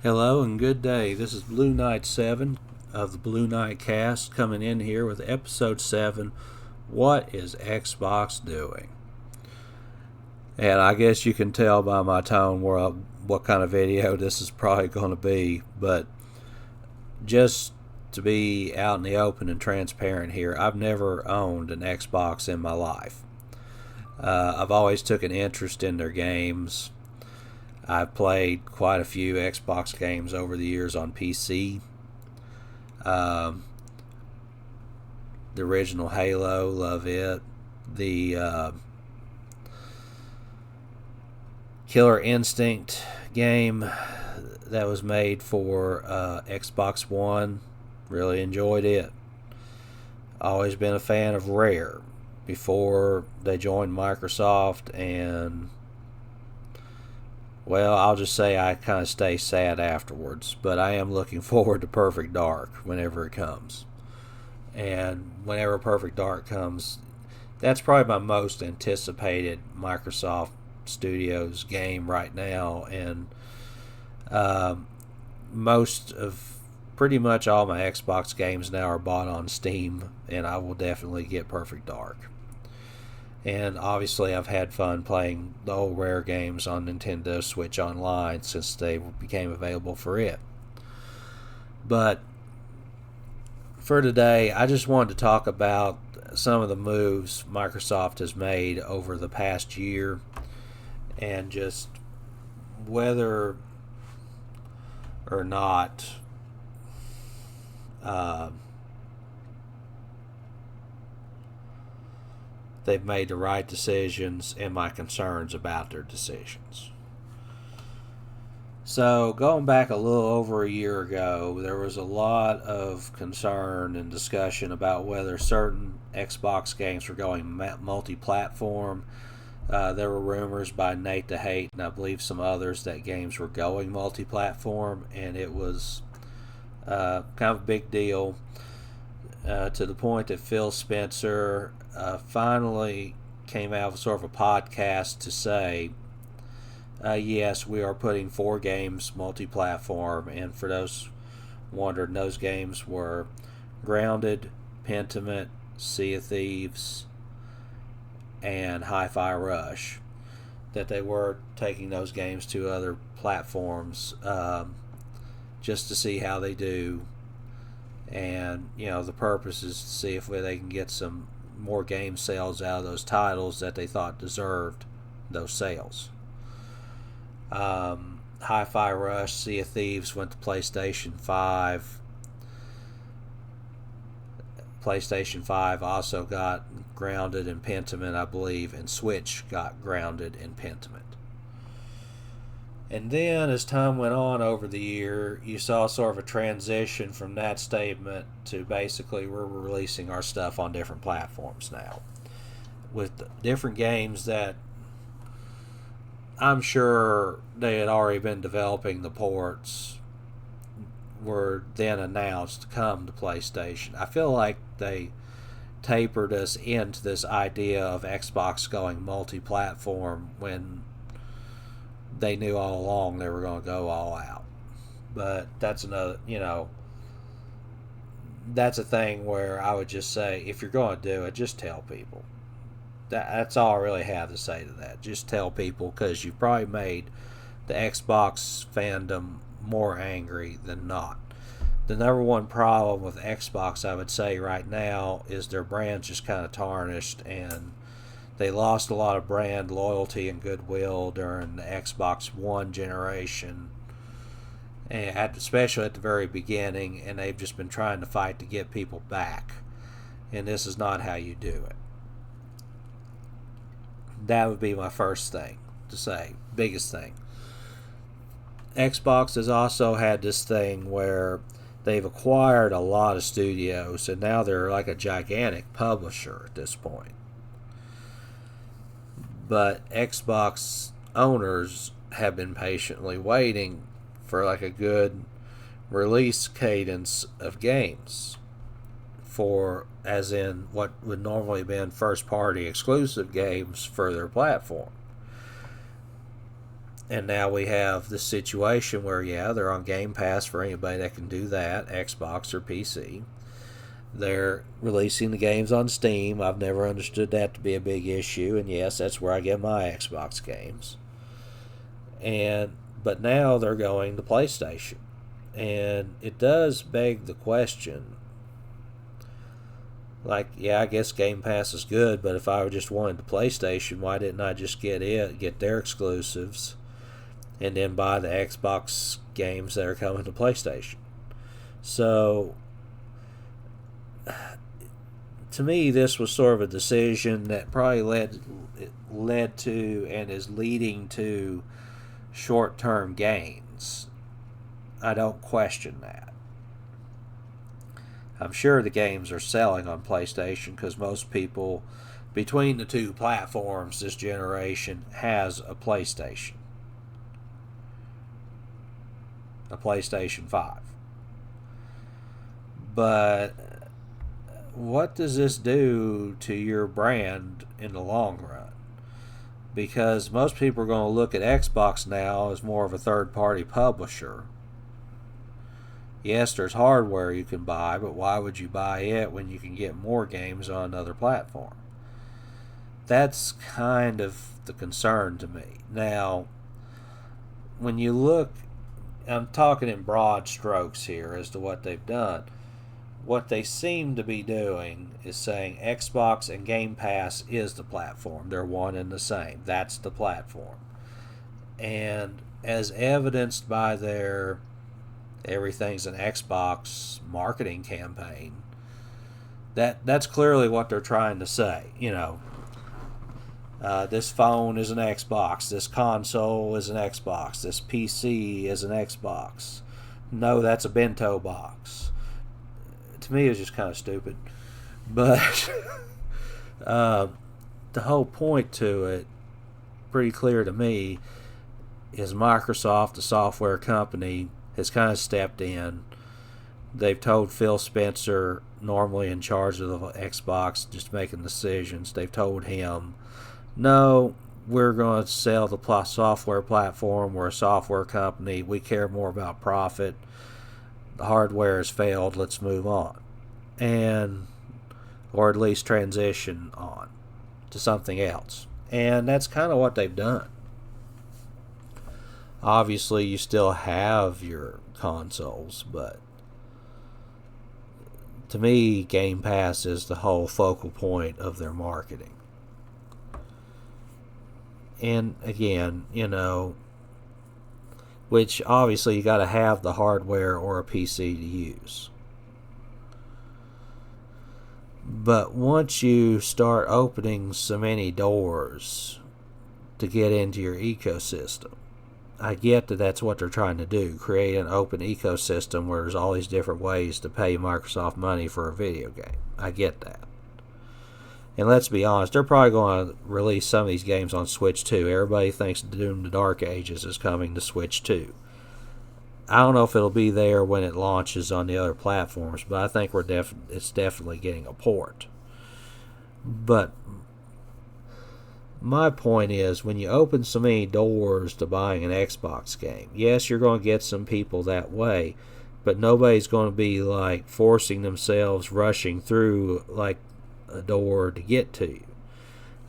Hello and good day. This is Blue Knight 7 of the Blue Knight Cast coming in here with episode 7. What is Xbox doing? And I guess you can tell by my tone what kind of video this is probably going to be, but just to be out in the open and transparent here, I've never owned an Xbox in my life. I've always took an interest in their games. I've played quite a few Xbox games over the years on PC. The original Halo, love it. The Killer Instinct game that was made for Xbox One, really enjoyed it. Always been a fan of Rare before they joined Microsoft, and well, I'll just say I kind of stay sad afterwards, but I am looking forward to Perfect Dark whenever it comes. And whenever Perfect Dark comes, that's probably my most anticipated Microsoft Studios game right now. And pretty much all my Xbox games now are bought on Steam, and I will definitely get Perfect Dark. And obviously I've had fun playing the old Rare games on Nintendo Switch Online since they became available for it. But for today, I just wanted to talk about some of the moves Microsoft has made over the past year, and just whether or not they've made the right decisions and my concerns about their decisions. So, going back a little over a year ago, there was a lot of concern and discussion about whether certain Xbox games were going multi-platform. There were rumors by Nate the Hate and I believe some others that games were going multi-platform, and it was kind of a big deal to the point that Phil Spencer finally came out with sort of a podcast to say, yes, we are putting 4 games multi-platform, and for those wondering, those games were Grounded, Pentiment, Sea of Thieves, and Hi-Fi Rush, that they were taking those games to other platforms just to see how they do. And, the purpose is to see if they can get some more game sales out of those titles that they thought deserved those sales. Hi-Fi Rush, Sea of Thieves went to PlayStation 5. PlayStation 5 also got Grounded and Pentiment, I believe, and Switch got Grounded and Pentiment. And then, as time went on over the year, you saw sort of a transition from that statement to basically we're releasing our stuff on different platforms now, with different games that I'm sure they had already been developing the ports were then announced to come to PlayStation. I feel like they tapered us into this idea of Xbox going multi-platform when they knew all along they were going to go all out. But that's another, that's a thing where I would just say, if you're going to do it, just tell people. That's all I really have to say to that. Just tell people, because you've probably made the Xbox fandom more angry than not. The number one problem with Xbox, I would say right now, is their brand's just kind of tarnished, and they lost a lot of brand loyalty and goodwill during the Xbox One generation, and especially at the very beginning, and they've just been trying to fight to get people back. And this is not how you do it. That would be my first thing to say, biggest thing. Xbox has also had this thing where they've acquired a lot of studios, and now they're like a gigantic publisher at this point. But Xbox owners have been patiently waiting for like a good release cadence of games, for as in what would normally have been first party exclusive games for their platform. And now we have this situation where, yeah, they're on Game Pass for anybody that can do that, Xbox or PC. They're releasing the games on Steam. I've never understood that to be a big issue, and yes, that's where I get my Xbox games. But now they're going to PlayStation. And it does beg the question, like, yeah, I guess Game Pass is good, but if I just wanted the PlayStation, why didn't I just get their exclusives, and then buy the Xbox games that are coming to PlayStation? So, to me, this was sort of a decision that probably led to and is leading to short-term gains. I don't question that. I'm sure the games are selling on PlayStation because most people between the two platforms this generation has a PlayStation 5. But what does this do to your brand in the long run? Because most people are going to look at Xbox now as more of a third-party publisher. Yes, there's hardware you can buy, but why would you buy it when you can get more games on another platform? That's kind of the concern to me. Now, when you look, I'm talking in broad strokes here as to what they've done. What they seem to be doing is saying Xbox and Game Pass is the platform. They're one and the same. That's the platform. And as evidenced by their everything's an Xbox marketing campaign, that's clearly what they're trying to say. This phone is an Xbox, this console is an Xbox, this PC is an Xbox. No, that's a bento box. To me, it's just kind of stupid. But the whole point to it, pretty clear to me, is Microsoft, the software company, has kind of stepped in. They've told Phil Spencer, normally in charge of the Xbox, just making decisions, they've told him, no, we're going to sell the software platform. We're a software company. We care more about profit. The hardware has failed. Let's move on. Or at least transition on to something else. And that's kind of what they've done. Obviously, you still have your consoles, but to me, Game Pass is the whole focal point of their marketing. And again, which obviously you got to have the hardware or a PC to use. But once you start opening so many doors to get into your ecosystem, I get that that's what they're trying to do, create an open ecosystem where there's all these different ways to pay Microsoft money for a video game. I get that. And let's be honest, they're probably going to release some of these games on Switch too. Everybody thinks Doom the Dark Ages is coming to Switch too. I don't know if it'll be there when it launches on the other platforms, but I think it's definitely getting a port. But my point is, when you open so many doors to buying an Xbox game, yes, you're going to get some people that way, but nobody's going to be like forcing themselves, rushing through like a door to get to you.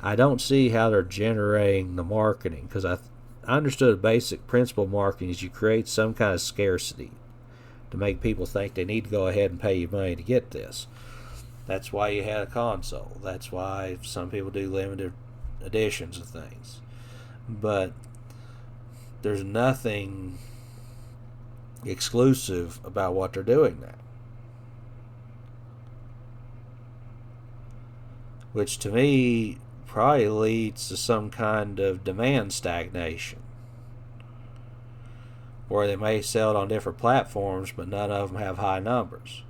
I don't see how they're generating the marketing, because I understood a basic principle of marketing is you create some kind of scarcity to make people think they need to go ahead and pay you money to get this. That's why you had a console. That's why some people do limited editions of things. But there's nothing exclusive about what they're doing now. Which to me probably leads to some kind of demand stagnation, where they may sell it on different platforms, but none of them have high numbers.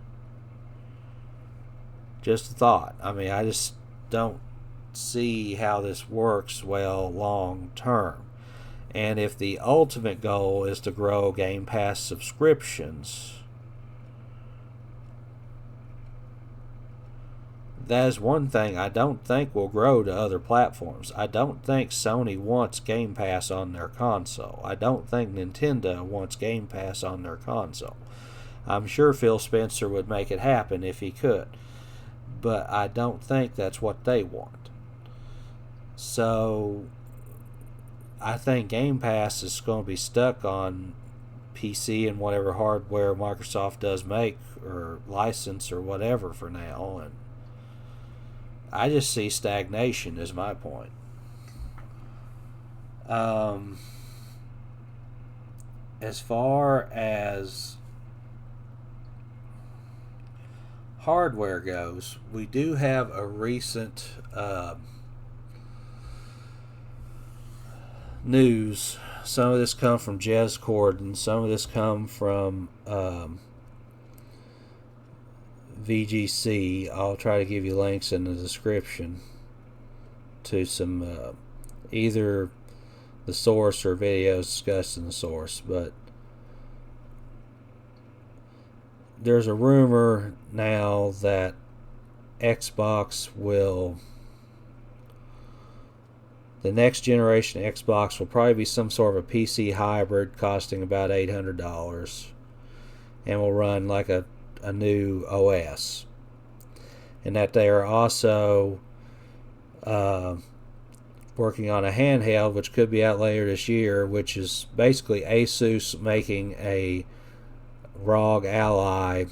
Just a thought. I mean, I just don't see how this works well long term. And if the ultimate goal is to grow Game Pass subscriptions, that is one thing I don't think will grow to other platforms. I don't think Sony wants Game Pass on their console. I don't think Nintendo wants Game Pass on their console. I'm sure Phil Spencer would make it happen if he could, but I don't think that's what they want. So I think Game Pass is going to be stuck on PC and whatever hardware Microsoft does make or license or whatever for now, and I just see stagnation is my point. As far as hardware goes, we do have a recent news. Some of this come from Jez Corden. Some of this come from VGC. I'll try to give you links in the description to some either the source or videos discussing the source. But there's a rumor now that Xbox will, the next generation Xbox will probably be some sort of a PC hybrid costing about $800 and will run like a new OS. And that they are also working on a handheld which could be out later this year, which is basically Asus making a ROG Ally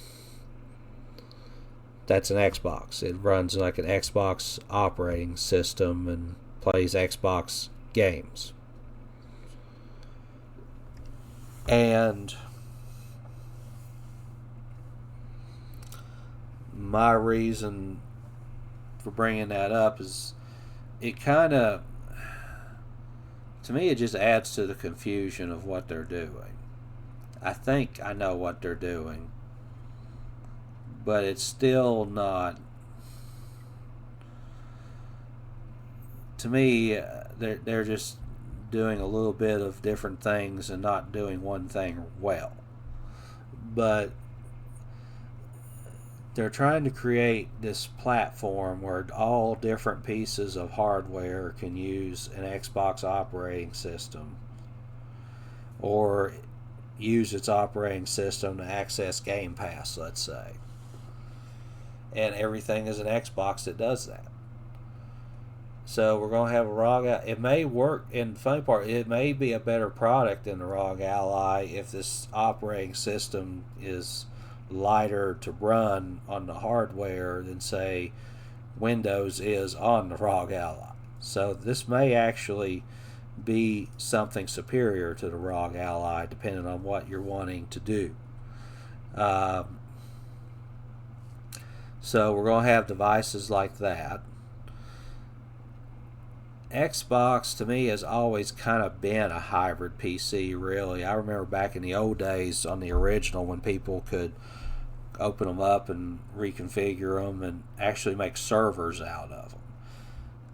that's an Xbox. It runs like an Xbox operating system and plays Xbox games. And my reason for bringing that up is it kind of, to me, it just adds to the confusion of what they're doing. I think I know what they're doing, but it's still not. To me, they're just doing a little bit of different things and not doing one thing well. But they're trying to create this platform where all different pieces of hardware can use an Xbox operating system or use its operating system to access Game Pass, let's say. And everything is an Xbox that does that. So we're going to have a ROG. It may work, and the funny part, it may be a better product than the ROG Ally if this operating system is lighter to run on the hardware than, say, Windows is on the ROG Ally. So this may actually be something superior to the ROG Ally depending on what you're wanting to do. So we're going to have devices like that. Xbox, to me, has always kind of been a hybrid PC, really. I remember back in the old days on the original when people could open them up and reconfigure them and actually make servers out of them.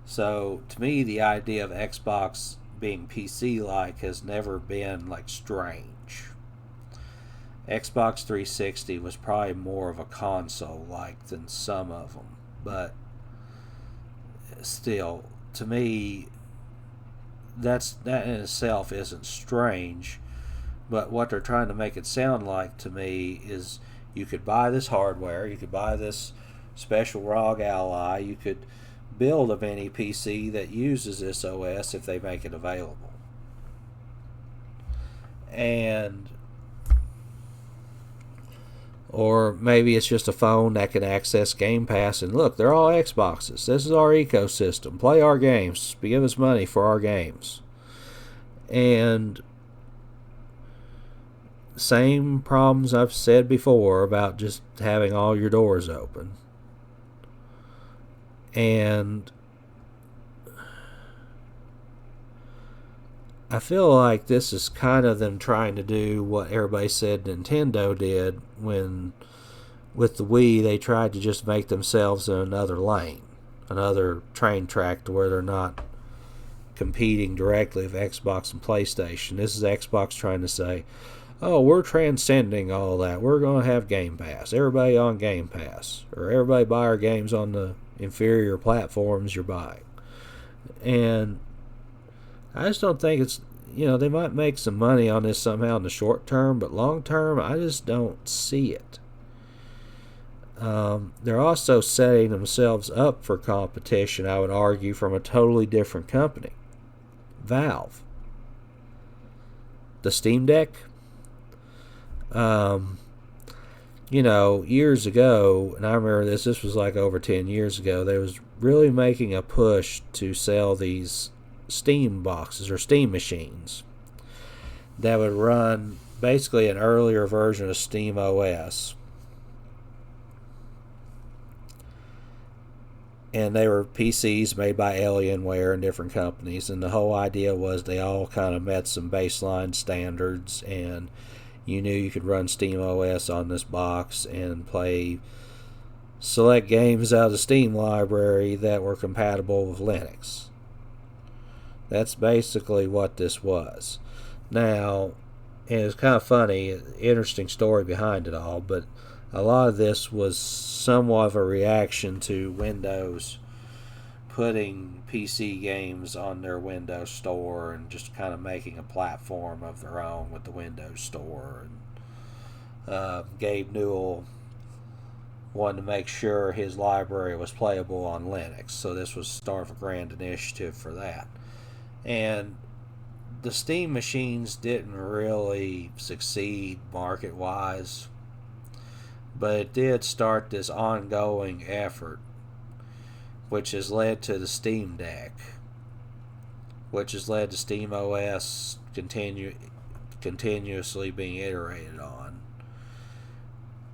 So, to me, the idea of Xbox being PC-like has never been, like, strange. Xbox 360 was probably more of a console-like than some of them, but still, to me, that in itself isn't strange, but what they're trying to make it sound like to me is you could buy this hardware, you could buy this special ROG Ally, you could build a mini PC that uses this OS if they make it available. And or maybe it's just a phone that can access Game Pass and look, they're all Xboxes. This is our ecosystem. Play our games. Give us money for our games. And same problems I've said before about just having all your doors open. And I feel like this is kind of them trying to do what everybody said Nintendo did when, with the Wii, they tried to just make themselves in another lane, another train track to where they're not competing directly with Xbox and PlayStation. This is Xbox trying to say, oh, we're transcending all that. We're going to have Game Pass. Everybody on Game Pass. Or everybody buy our games on the inferior platforms you're buying. And I just don't think it's, they might make some money on this somehow in the short term, but long term, I just don't see it. They're also setting themselves up for competition, I would argue, from a totally different company, Valve. The Steam Deck, years ago, and I remember this was like over 10 years ago, they was really making a push to sell these Steam boxes or Steam machines that would run basically an earlier version of Steam OS. And they were PCs made by Alienware and different companies, and the whole idea was they all kind of met some baseline standards, and you knew you could run Steam OS on this box and play select games out of the Steam library that were compatible with Linux. That's basically what this was. Now, and it's kind of funny, interesting story behind it all, but a lot of this was somewhat of a reaction to Windows putting PC games on their Windows Store and just kind of making a platform of their own with the Windows Store. And Gabe Newell wanted to make sure his library was playable on Linux, so this was the start of a grand initiative for that. And the Steam machines didn't really succeed market-wise, but it did start this ongoing effort, which has led to the Steam Deck, which has led to Steam OS continuously being iterated on.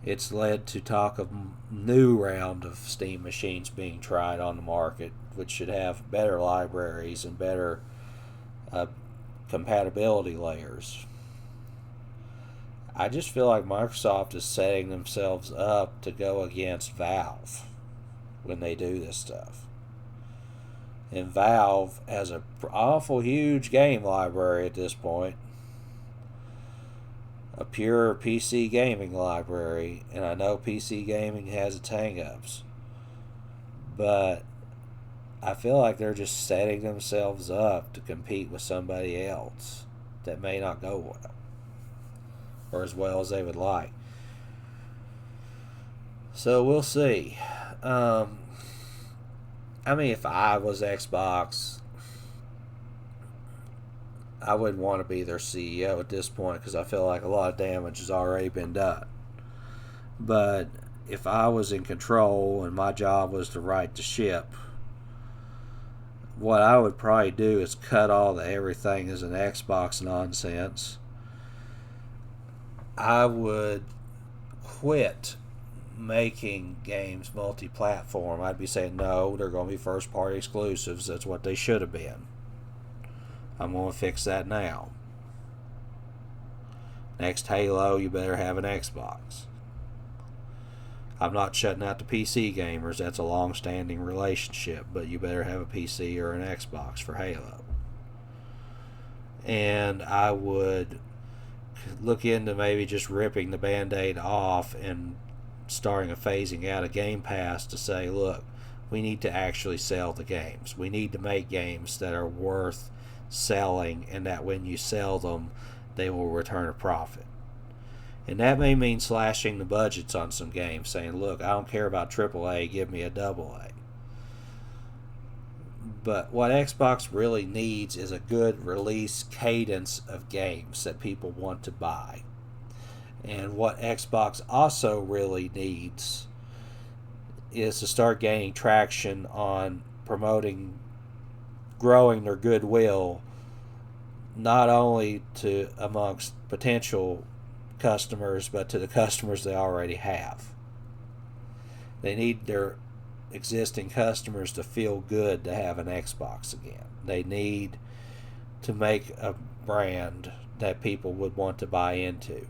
It's led to talk of new round of Steam machines being tried on the market, which should have better libraries and better compatibility layers. I just feel like Microsoft is setting themselves up to go against Valve when they do this stuff. And Valve has an awful huge game library at this point. A pure PC gaming library. And I know PC gaming has its hang-ups. But I feel like they're just setting themselves up to compete with somebody else that may not go well, or as well as they would like. So we'll see. If I was Xbox, I wouldn't want to be their CEO at this point because I feel like a lot of damage has already been done. But if I was in control and my job was to right the ship, what I would probably do is cut all the everything as an Xbox nonsense. I would quit making games multi-platform. I'd be saying, no, they're going to be first-party exclusives. That's what they should have been. I'm going to fix that now. Next Halo, you better have an Xbox. I'm not shutting out the PC gamers. That's a long-standing relationship, but you better have a PC or an Xbox for Halo. And I would look into maybe just ripping the Band-Aid off and starting a phasing out of Game Pass to say, look, we need to actually sell the games. We need to make games that are worth selling and that when you sell them, they will return a profit. And that may mean slashing the budgets on some games, saying, look, I don't care about AAA, give me a AA. But what Xbox really needs is a good release cadence of games that people want to buy. And what Xbox also really needs is to start gaining traction on promoting, growing their goodwill, not only to amongst potential customers, but to the customers they already have. They need their existing customers to feel good to have an Xbox again. They need to make a brand that people would want to buy into.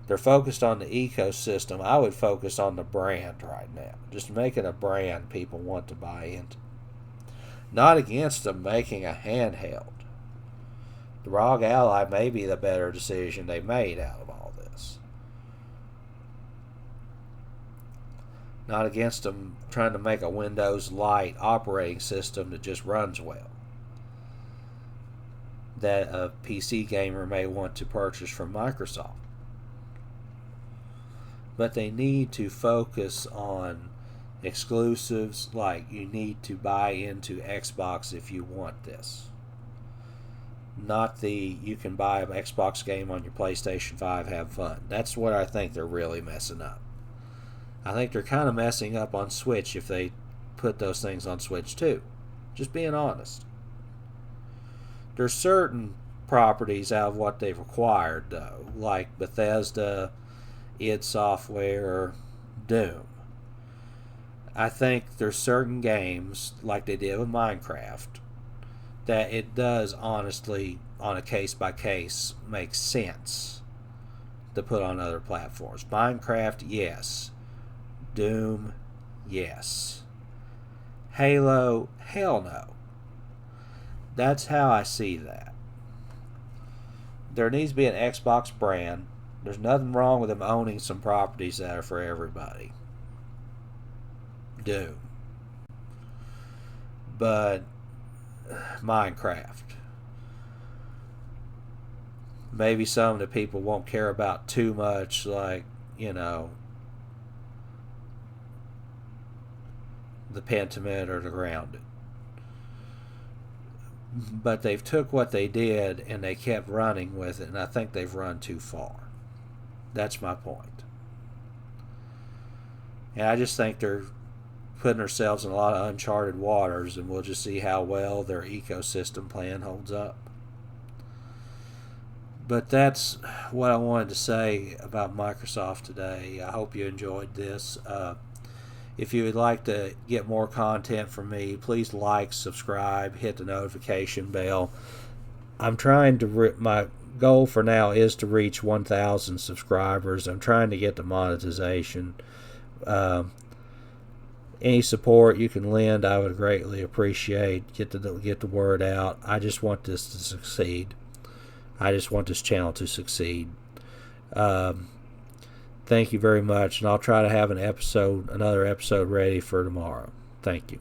They're focused on the ecosystem. I would focus on the brand right now. Just making a brand people want to buy into. Not against them making a handheld. The ROG Ally may be the better decision they made out of all this. Not against them trying to make a Windows Lite operating system that just runs well, that a PC gamer may want to purchase from Microsoft. But they need to focus on exclusives, like you need to buy into Xbox if you want this. Not the you can buy an Xbox game on your PlayStation 5, have fun. That's what I think they're really messing up. I think they're kind of messing up on Switch if they put those things on Switch too. Just being honest. There's certain properties out of what they've acquired, though, like Bethesda, id Software, Doom. I think there's certain games, like they did with Minecraft, that it does honestly, on a case-by-case, make sense to put on other platforms. Minecraft, yes. Doom, yes. Halo, hell no. That's how I see that. There needs to be an Xbox brand. There's nothing wrong with them owning some properties that are for everybody. Doom. But Minecraft. Maybe some of the people won't care about too much, like, the Pentiment or the Grounded. But they've took what they did and they kept running with it, and I think they've run too far. That's my point. And I just think they're putting themselves in a lot of uncharted waters, and we'll just see how well their ecosystem plan holds up. But that's what I wanted to say about Microsoft today. I hope you enjoyed this. If you would like to get more content from me, please like, subscribe, hit the notification bell. I'm trying to my goal for now is to reach 1,000 subscribers. I'm trying to get the monetization. Any support you can lend, I would greatly appreciate. Get the word out. I just want this to succeed. I just want this channel to succeed. Thank you very much, and I'll try to have another episode ready for tomorrow. Thank you.